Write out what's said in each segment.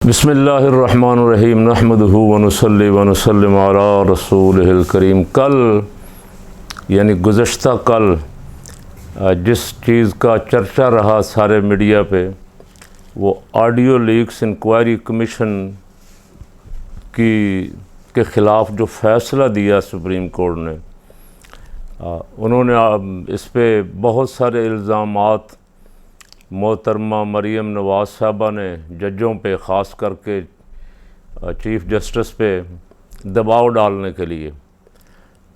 बिस्मिल्लाहिर्रहमानिर्रहीम नहमदुहु व नुसल्ली व नुसल्लिमु अला रसूलिहिल करीम। कल यानी गुज़श्ता कल जिस चीज़ का चर्चा रहा सारे मीडिया पे, वो ऑडियो लीक्स इंक्वायरी कमीशन के ख़िलाफ़ जो फ़ैसला दिया सुप्रीम कोर्ट ने, उन्होंने इस पे बहुत सारे इल्ज़ामात मोहतरमा मरीम नवाज़ साहबा ने जजों पे, ख़ास करके चीफ़ जस्टिस पे दबाव डालने के लिए।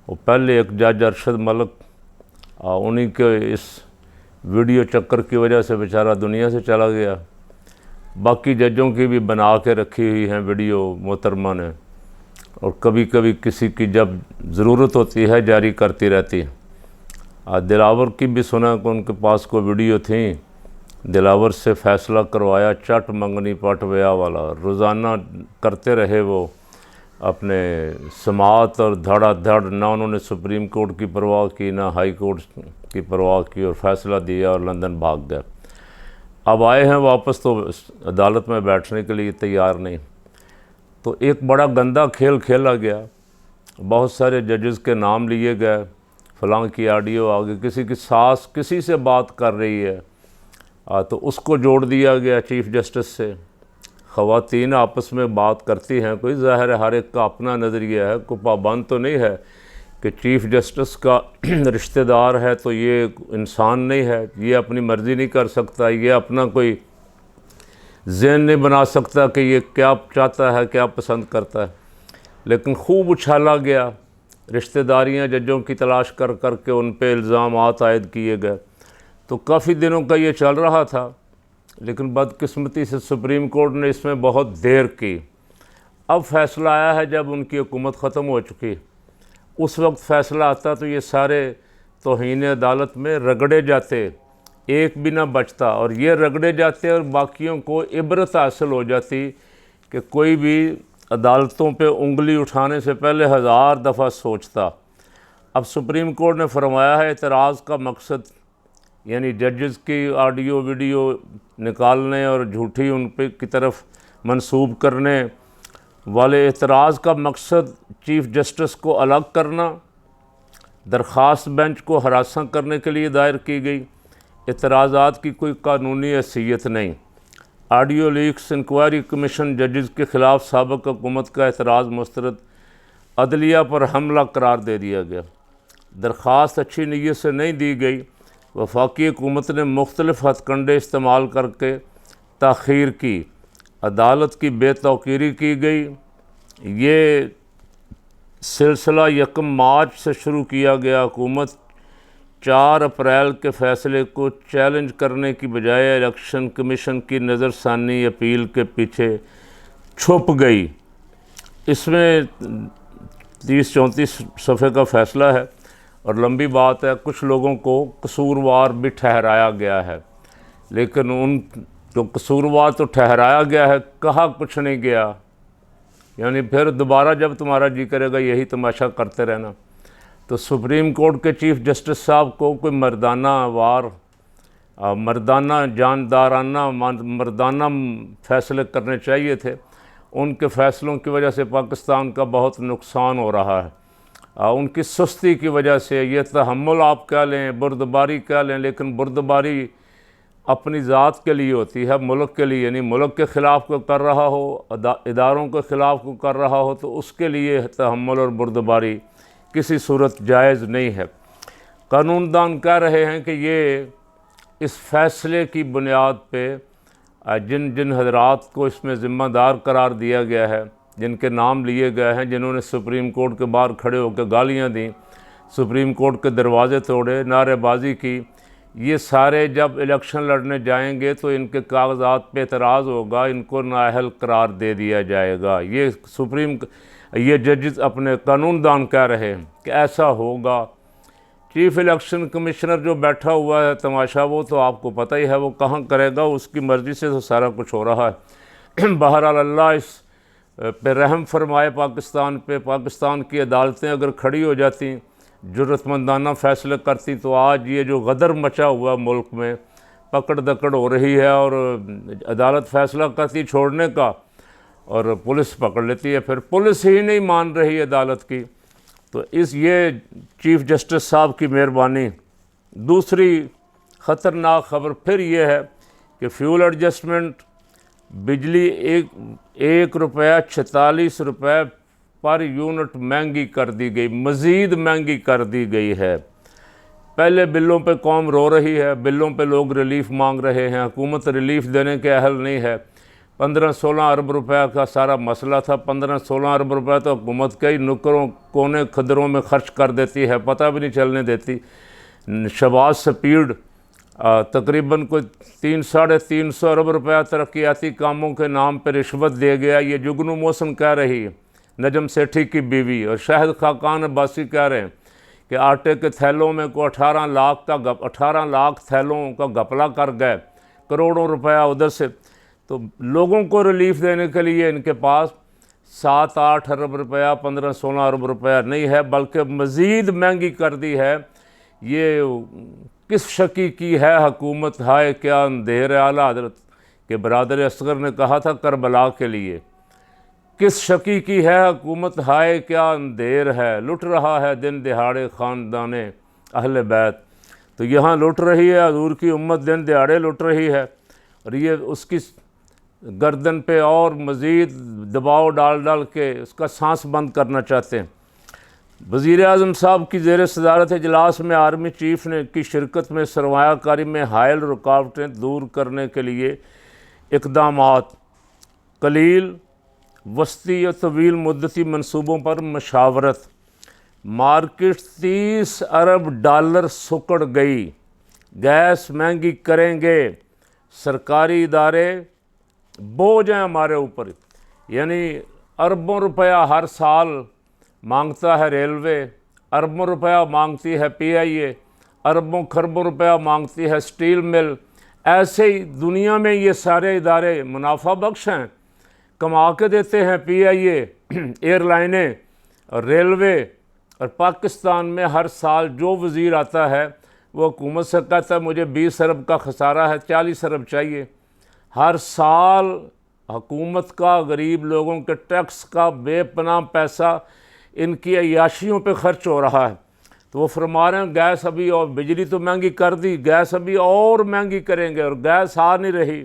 वो पहले एक जज अरशद मलिक, उन्हीं के इस वीडियो चक्कर की वजह से बेचारा दुनिया से चला गया। बाकी जजों की भी बना के रखी हुई हैं वीडियो मोहतरमा ने, और कभी कभी किसी की जब ज़रूरत होती है जारी करती रहती है। दिलावर की भी सुना कि उनके पास कोई वीडियो थी, दिलावर से फ़ैसला करवाया चट मंगनी पट व्या वाला। रोज़ाना करते रहे वो अपने समाअत और धड़ाधड़, ना उन्होंने सुप्रीम कोर्ट की परवाह की ना हाई कोर्ट की परवाह की, और फ़ैसला दिया और लंदन भाग गए। अब आए हैं वापस तो अदालत में बैठने के लिए तैयार नहीं। तो एक बड़ा गंदा खेल खेला गया, बहुत सारे जजेस के नाम लिए गए, फ़लाँ की ऑडियो आ गई, किसी की सास किसी से बात कर रही है तो उसको जोड़ दिया गया चीफ़ जस्टिस से। ख़वातीन आपस में बात करती हैं, कोई ज़ाहिर है हर एक का अपना नज़रिया है, कोई पाबंद तो नहीं है कि चीफ़ जस्टिस का रिश्तेदार है तो ये इंसान नहीं है, ये अपनी मर्ज़ी नहीं कर सकता, ये अपना कोई ज़हन नहीं बना सकता कि ये क्या चाहता है, क्या पसंद करता है। लेकिन खूब उछाला गया, रिश्तेदारियाँ जजों की तलाश कर कर के उन पर इल्ज़ामात आयद किए गए। तो काफ़ी दिनों का ये चल रहा था, लेकिन बदकिस्मती से सुप्रीम कोर्ट ने इसमें बहुत देर की। अब फ़ैसला आया है जब उनकी हुकूमत ख़त्म हो चुकी। उस वक्त फ़ैसला आता तो ये सारे तौहीन अदालत में रगड़े जाते, एक भी ना बचता, और ये रगड़े जाते और बाकियों को इबरत हासिल हो जाती कि कोई भी अदालतों पे उंगली उठाने से पहले 1000 दफ़ा सोचता। अब सुप्रीम कोर्ट ने फरमाया है एतराज़ का मकसद, यानी जजेस की ऑडियो वीडियो निकालने और झूठी उन पे की तरफ मंसूब करने वाले एतराज़ का मकसद चीफ़ जस्टिस को अलग करना, दरख्वास्त बेंच को हरासा करने के लिए दायर की गई। एतराज़ात की कोई कानूनी हैसियत नहीं। ऑडियो लीक्स इंक्वायरी कमीशन जजेस के ख़िलाफ़ साबिक़ हुकूमत का एतराज़ मुस्तरद, अदलिया पर हमला करार दे दिया गया। दरख्वास्त अच्छी नीयत से नहीं दी गई, वफाकी हुकूमत ने मुख्तलिफ़ हथकंडे इस्तेमाल करके ताख़ीर की, अदालत की बेतौकीरी की गई। ये सिलसिला 1 मार्च से शुरू किया गया। हुकूमत 4 अप्रैल के फ़ैसले को चैलेंज करने की बजाय इलेक्शन कमीशन की नज़रसानी अपील के पीछे छुप गई। इसमें 30-34 सफ़े का फ़ैसला है और लंबी बात है। कुछ लोगों को कसूरवार भी ठहराया गया है, लेकिन उन जो कसूरवार तो ठहराया गया है, कहा कुछ नहीं गया। यानी फिर दोबारा जब तुम्हारा जी करेगा यही तमाशा करते रहना। तो सुप्रीम कोर्ट के चीफ़ जस्टिस साहब को कोई मर्दाना जानदाराना मर्दाना फ़ैसले करने चाहिए थे। उनके फ़ैसलों की वजह से पाकिस्तान का बहुत नुकसान हो रहा है। उनकी सुस्ती की वजह से, ये तहम्मुल आप कह लें, बुर्दबारी कह लें, लेकिन बुर्दबारी अपनी ज़ात के लिए होती है, मुल्क के लिए नहीं। मुल्क के ख़िलाफ़ को कर रहा हो, इदारों के ख़िलाफ़ को कर रहा हो, तो उसके लिए तहम्मुल और बुर्दबारी किसी सूरत जायज़ नहीं है। कानूनदान कह रहे हैं कि ये इस फ़ैसले की बुनियाद पे जिन जिन हज़रात को इसमें ज़िम्मेदार करार दिया गया है, जिनके नाम लिए गए हैं, जिन्होंने सुप्रीम कोर्ट के बाहर खड़े होकर गालियां दी, सुप्रीम कोर्ट के दरवाजे तोड़े, नारेबाजी की, ये सारे जब इलेक्शन लड़ने जाएंगे तो इनके कागजात पे एतराज़ होगा, इनको नाअहल करार दे दिया जाएगा। ये जजेस अपने कानूनदान कह रहे हैं कि ऐसा होगा। चीफ़ इलेक्शन कमिश्नर जो बैठा हुआ है तमाशा, वो तो आपको पता ही है वो कहाँ करेगा, उसकी मर्ज़ी से तो सारा कुछ हो रहा है। बहरहाल अल्लाह इस पे रहम फरमाए पाकिस्तान पे। पाकिस्तान की अदालतें अगर खड़ी हो जाती, जुर्रतमंदाना फ़ैसले करती, तो आज ये जो गदर मचा हुआ मुल्क में, पकड़ दकड़ हो रही है और अदालत फ़ैसला करती छोड़ने का, और पुलिस पकड़ लेती है, फिर पुलिस ही नहीं मान रही अदालत की। तो ये चीफ़ जस्टिस साहब की मेहरबानी। दूसरी ख़तरनाक ख़बर फिर ये है कि फ्यूल एडजस्टमेंट, बिजली एक रुपया 46 रुपये पर यूनिट महंगी कर दी गई, मज़ीद महंगी कर दी गई है। पहले बिलों पे कौम रो रही है, बिलों पे लोग रिलीफ़ मांग रहे हैं, हुकूमत रिलीफ़ देने के अहल नहीं है। 15-16 अरब रुपए का सारा मसला था। 15-16 अरब रुपए तो हुकूमत कई नुक्करों कोने खदरों में खर्च कर देती है, पता भी नहीं चलने देती। शहबाज स्पीड तकरीबन कोई 300-350 अरब रुपया तरक्याती कामों के नाम पर रिश्वत दे गया, ये जुगनू मोहसिन कह रही है, नजम सेठी की बीवी। और शाहिद खाकान अब्बासी कह रहे हैं कि आटे के थैलों में को 18 लाख थैलों का घपला कर गए, करोड़ों रुपया उधर से। तो लोगों को रिलीफ़ देने के लिए इनके पास 7-8 अरब रुपया, 15-16 अरब रुपया नहीं है, बल्कि मज़ीद महंगी कर दी है। ये किस शकी की है हुकूमत, हाय क्या अंधेर है। आला हज़रत के बरादर असगर ने कहा था करबला के लिए, किस शकी की है हुकूमत, हाय क्या अंधेर है। लुट रहा है दिन दिहाड़े ख़ानदाने अहले बैत। तो यहाँ लुट रही है हज़ूर की उम्मत, दिन दिहाड़े लुट रही है। और ये उसकी गर्दन पे और मज़ीद दबाव डाल के उसका सांस बंद करना चाहते हैं। वज़ीर-ए-आज़म साहब की ज़ेर सदारत इजलास में आर्मी चीफ़ ने की शिरकत में सरमायाकारी में हायल रुकावटें दूर करने के लिए इक़दामात, कलील वस्ती और तवील मुद्दती मनसूबों पर मशावरत। मार्केट 30 अरब डॉलर सुकड़ गई, गैस महंगी करेंगे, सरकारी इदारे बोझ हैं हमारे ऊपर। यानी अरबों रुपया हर साल मांगता है रेलवे, अरबों रुपया मांगती है PIA, अरबों खरबों रुपया मांगती है स्टील मिल। ऐसे ही दुनिया में ये सारे इदारे मुनाफा बख्श हैं, कमा के देते हैं PIA, एयरलाइनें और रेलवे। और पाकिस्तान में हर साल जो वज़ीर आता है वो हुकूमत से कहता है मुझे 20 अरब का खसारा है, 40 अरब चाहिए। हर साल हुकूमत का गरीब लोगों के टैक्स का बेपनाह पैसा इनकी अय्याशियों पे खर्च हो रहा है। तो वो फरमा रहे हैं गैस अभी, और बिजली तो महंगी कर दी, गैस अभी और महंगी करेंगे, और गैस आ नहीं रही।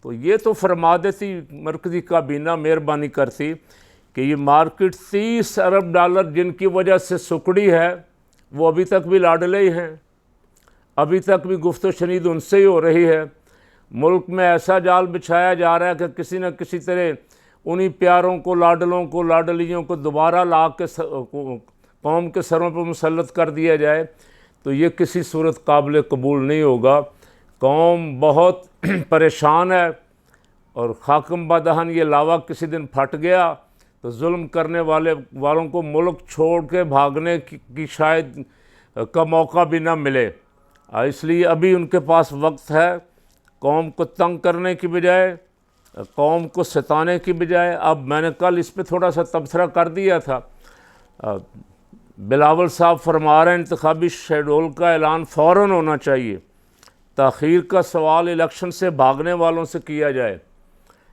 तो ये तो फरमा देती मरकज़ी काबीना, मेहरबानी करती कि ये मार्केट 30 अरब डॉलर जिनकी वजह से सुकड़ी है वो अभी तक भी लाडले ही हैं, अभी तक भी गुफ्तो शनीद उनसे ही हो रही है। मुल्क में ऐसा जाल बिछाया जा रहा है कि किसी न किसी तरह उन्हीं प्यारों को, लाडलों को, लाडलियों को दोबारा ला के कौम के सरों पर मुसल्लत कर दिया जाए। तो ये किसी सूरत काबिल कबूल नहीं होगा। कौम बहुत परेशान है, और खाकम बदहन ये लावा किसी दिन फट गया तो जुल्म करने वालों को मुल्क छोड़ के भागने की शायद का मौका भी ना मिले। इसलिए अभी उनके पास वक्त है, कौम को तंग करने की बजाय, कौम को सताने की बजाय। अब मैंने कल इस पे थोड़ा सा तबसरा कर दिया था। बिलावल साहब फरमा रहे हैं इंतखाबी शेड्यूल का ऐलान फ़ौरन होना चाहिए, ताख़ीर का सवाल इलेक्शन से भागने वालों से किया जाए।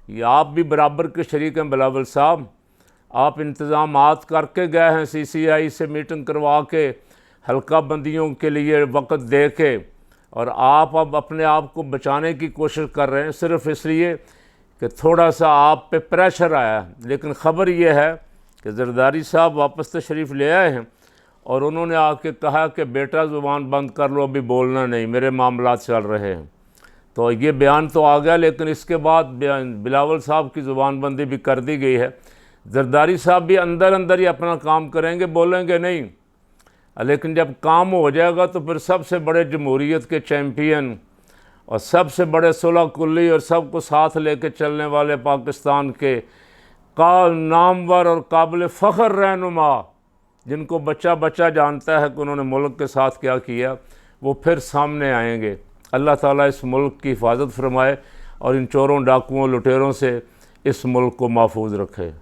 ये आप भी बराबर के शरीक हैं बिलावल साहब, आप इंतज़ामात करके गए हैं, CCI से मीटिंग करवा के, हल्का बंदियों के लिए वक्त दे के, और आप अब अपने आप को बचाने की कोशिश कर रहे हैं सिर्फ़ इसलिए कि थोड़ा सा आप पे प्रेशर आया। लेकिन ख़बर यह है कि ज़रदारी साहब वापस तशरीफ़ ले आए हैं, और उन्होंने आके कहा कि बेटा ज़ुबान बंद कर लो, अभी बोलना नहीं, मेरे मामलात चल रहे हैं। तो ये बयान तो आ गया, लेकिन इसके बाद बिलावल साहब की ज़ुबानबंदी भी कर दी गई है। ज़रदारी साहब भी अंदर अंदर ही अपना काम करेंगे, बोलेंगे नहीं, लेकिन जब काम हो जाएगा तो फिर सबसे बड़े जमहूरियत के चैम्पियन और सबसे बड़े सुलह कुल्ली और सबको साथ लेके चलने वाले पाकिस्तान के नामवर और काबिल फ़ख्र रहनुमा, जिनको बच्चा बच्चा जानता है कि उन्होंने मुल्क के साथ क्या किया, वो फिर सामने आएंगे। अल्लाह ताला इस मुल्क की हिफाजत फरमाए और इन चोरों, डाकुओं, लुटेरों से इस मुल्क को महफूज रखे।